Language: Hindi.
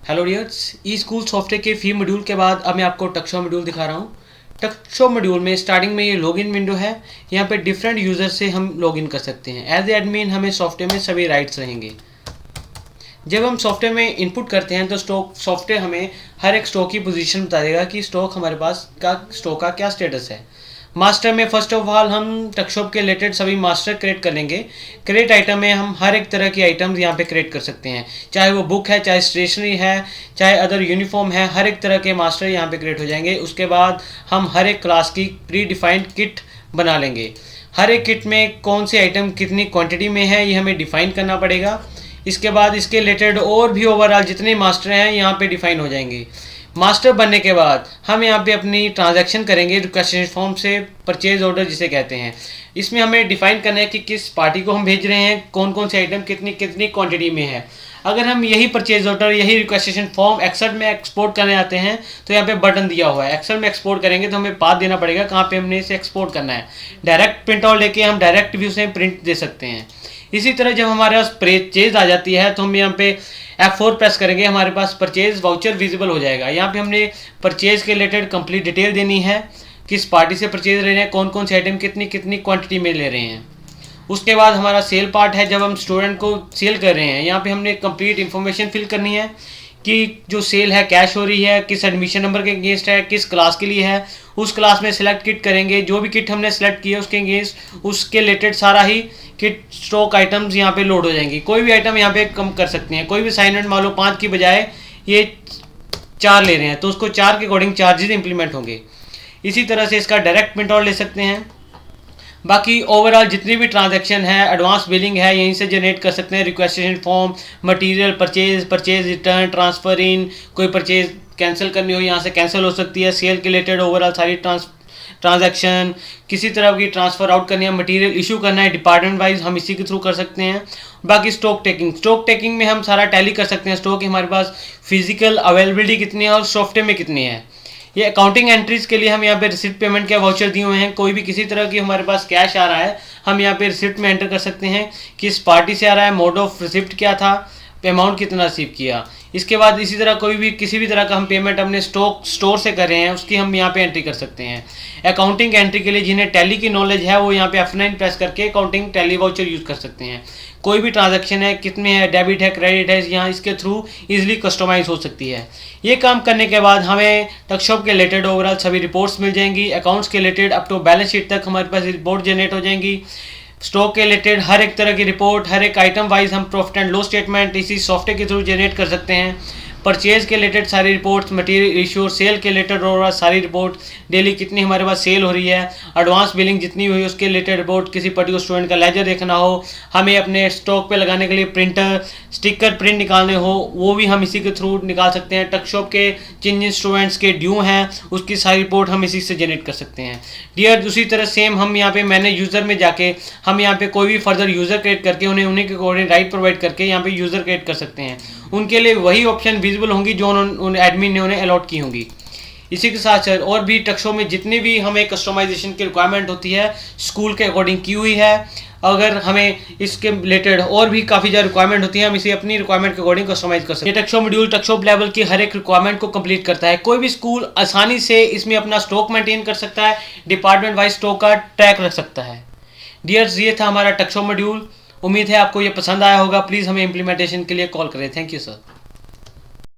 हेलो डियर्स, ई स्कूल सॉफ्टवेयर के फी मॉड्यूल के बाद अब मैं आपको टक्शो मॉड्यूल दिखा रहा हूँ। टक्शो मॉड्यूल में स्टार्टिंग में ये लॉगिन विंडो है। यहाँ पे डिफरेंट यूज़र से हम लॉगिन कर सकते हैं। एज ए एडमिन हमें सॉफ्टवेयर में सभी राइट्स रहेंगे। जब हम सॉफ्टवेयर में इनपुट करते हैं तो सॉफ्टवेयर हमें हर एक स्टॉक की पोजीशन बता देगा कि स्टॉक हमारे पास का स्टॉक का क्या स्टेटस है। मास्टर में फर्स्ट ऑफ ऑल हम टक्शॉप के रिलेटेड सभी मास्टर क्रिएट कर लेंगे। क्रिएट आइटम में हम हर एक तरह की आइटम्स यहाँ पे क्रिएट कर सकते हैं, चाहे वो बुक है, चाहे स्टेशनरी है, चाहे अदर यूनिफॉर्म है। हर एक तरह के मास्टर यहाँ पे क्रिएट हो जाएंगे। उसके बाद हम हर एक क्लास की प्री डिफाइंड किट बना लेंगे। हर एक किट में कौन सी आइटम कितनी क्वान्टिटी में है ये हमें डिफाइन करना पड़ेगा। इसके बाद इसके रिलेटेड और भी ओवरऑल जितने मास्टर हैं यहाँ पे डिफाइन हो जाएंगे। मास्टर बनने के बाद हम यहाँ पे अपनी ट्रांजैक्शन करेंगे रिक्वेस्ट फॉर्म से, परचेज ऑर्डर जिसे कहते हैं। इसमें हमें डिफाइन करना है कि किस पार्टी को हम भेज रहे हैं, कौन कौन से आइटम कितनी कितनी क्वांटिटी में है। अगर हम यही परचेज ऑर्डर, यही रिक्वेस्टेशन फॉर्म एक्सेल में एक्सपोर्ट करने आते हैं तो यहाँ पे बटन दिया हुआ है। एक्सेल में एक्सपोर्ट करेंगे तो हमें पाथ देना पड़ेगा कहाँ पे हमने इसे एक्सपोर्ट करना है। डायरेक्ट प्रिंट आउट लेके हम डायरेक्ट व्यू से प्रिंट दे सकते हैं। इसी तरह जब हमारे पास परचेज आ जाती है तो हम यहाँ पे F4 प्रेस करेंगे, हमारे पास परचेज वाउचर विजिबल हो जाएगा। यहाँ पे हमने परचेज के रिलेटेड कंप्लीट डिटेल देनी है, किस पार्टी से परचेज ले रहे हैं, कौन कौन से आइटम कितनी कितनी क्वांटिटी में ले रहे हैं। उसके बाद हमारा सेल पार्ट है, जब हम स्टूडेंट को सेल कर रहे हैं यहाँ पे हमने कंप्लीट इन्फॉर्मेशन फिल करनी है कि जो सेल है कैश हो रही है, किस एडमिशन नंबर के अगेंस्ट है, किस क्लास के लिए है। उस क्लास में सिलेक्ट किट करेंगे, जो भी किट हमने सेलेक्ट किया उसके अगेंस्ट उसके रिलेटेड सारा ही किट स्टॉक आइटम्स यहाँ पे लोड हो जाएंगी। कोई भी आइटम यहाँ पे कम कर सकते हैं। कोई भी असाइनमेंट मान लो 5 की बजाय ये 4 ले रहे हैं तो उसको 4 के अकॉर्डिंग चार्जेस इंप्लीमेंट होंगे। इसी तरह से इसका डायरेक्ट प्रिंट आउट ले सकते हैं। बाकी ओवरऑल जितनी भी ट्रांजैक्शन है, एडवांस बिलिंग है, यहीं से जनरेट कर सकते हैं। Requisition form, material purchase, purchase return, transfer in, कोई परचेज कैंसिल करनी हो यहाँ से कैंसिल हो सकती है। सेल के रिलेटेड ओवरऑल सारी ट्रांजैक्शन, किसी तरह की ट्रांसफर आउट करनी है, मटेरियल इशू करना है डिपार्टमेंट वाइज, हम इसी के थ्रू कर सकते हैं। बाकी स्टॉक टेकिंग में हम सारा टैली कर सकते हैं। स्टॉक हमारे पास फिजिकल अवेलेबिलिटी कितनी है और सॉफ्टवेयर में कितनी है। ये अकाउंटिंग एंट्रीज के लिए हम यहाँ पे रिसिप्ट पेमेंट के वाउचर दिए हुए हैं। कोई भी किसी तरह की हमारे पास कैश आ रहा है हम यहाँ पे रिसिप्ट में एंटर कर सकते हैं, किस पार्टी से आ रहा है, मोड ऑफ रिसिप्ट क्या था, अमाउंट कितना रिसीव किया। इसके बाद इसी तरह कोई भी किसी भी तरह का हम पेमेंट अपने स्टोर से कर रहे हैं उसकी हम यहाँ पे एंट्री कर सकते हैं। अकाउंटिंग एंट्री के लिए जिन्हें टैली की नॉलेज है वो यहाँ पे F9 प्रेस करके अकाउंटिंग टैली वाउचर यूज़ कर सकते हैं। कोई भी ट्रांजैक्शन है, कितने है, डेबिट है, क्रेडिट है, यहाँ इसके थ्रू इजीली कस्टमाइज हो सकती है। ये काम करने के बाद हमें टक्शॉप के रिलेटेड ओवरऑल सभी रिपोर्ट्स मिल जाएंगी। अकाउंट्स के related up to balance sheet तक हमारे पास रिपोर्ट जनरेट हो जाएंगी। स्टॉक के रिलेटेड हर एक तरह की रिपोर्ट, हर एक आइटम वाइज हम प्रॉफिट एंड लॉस स्टेटमेंट इसी सॉफ्टवेयर के थ्रू जनरेट कर सकते हैं। परचेज के रिलेटेड सारी रिपोर्ट्स, मटेरियल इशू, सेल के रिलेटेड और सारी रिपोर्ट, डेली कितनी हमारे पास सेल हो रही है, एडवांस बिलिंग जितनी हुई उसके रिलेटेड रिपोर्ट, किसी पर्टिकुलर स्टूडेंट का लेजर देखना हो, हमें अपने स्टॉक पे लगाने के लिए प्रिंटर स्टिकर प्रिंट निकालने हो वो भी हम इसी के थ्रू निकाल सकते हैं। टक्शॉप के जिन जिन स्टूडेंट्स के ड्यू हैं उसकी सारी रिपोर्ट हम इसी से जनरेट कर सकते हैं। डियर उसी तरह सेम हम यहाँ पे मैंने यूज़र में जाके हम यहाँ पे कोई भी फर्दर यूज़र क्रिएट करके उन्हें के अकॉर्डिंग राइट प्रोवाइड करके यहाँ पे यूज़र क्रिएट कर सकते हैं। उनके लिए वही ऑप्शन विजिबल होंगी जो उन एडमिन ने उन्हें अलॉट की होंगी। इसी के साथ साथ और भी टक्शॉप में जितनी भी हमें कस्टमाइजेशन की रिक्वायरमेंट होती है स्कूल के अकॉर्डिंग की हुई है। अगर हमें इसके रिलेटेड और भी काफ़ी ज़्यादा रिक्वायरमेंट होती है हम इसे अपनी रिक्वायरमेंट के अकॉर्डिंग कस्टमाइज कर सकते हैं। ये टक्शॉप मॉड्यूल टक्शॉप लेवल की हर एक रिक्वायरमेंट को कंप्लीट करता है। कोई भी स्कूल आसानी से इसमें अपना स्टॉक मेंटेन कर सकता है, डिपार्टमेंट वाइज स्टॉक का ट्रैक रख सकता है। डियर्स, ये था हमारा टक्शॉप मॉड्यूल। उम्मीद है आपको ये पसंद आया होगा। प्लीज़ हमें इम्प्लीमेंटेशन के लिए कॉल करें। Thank you sir.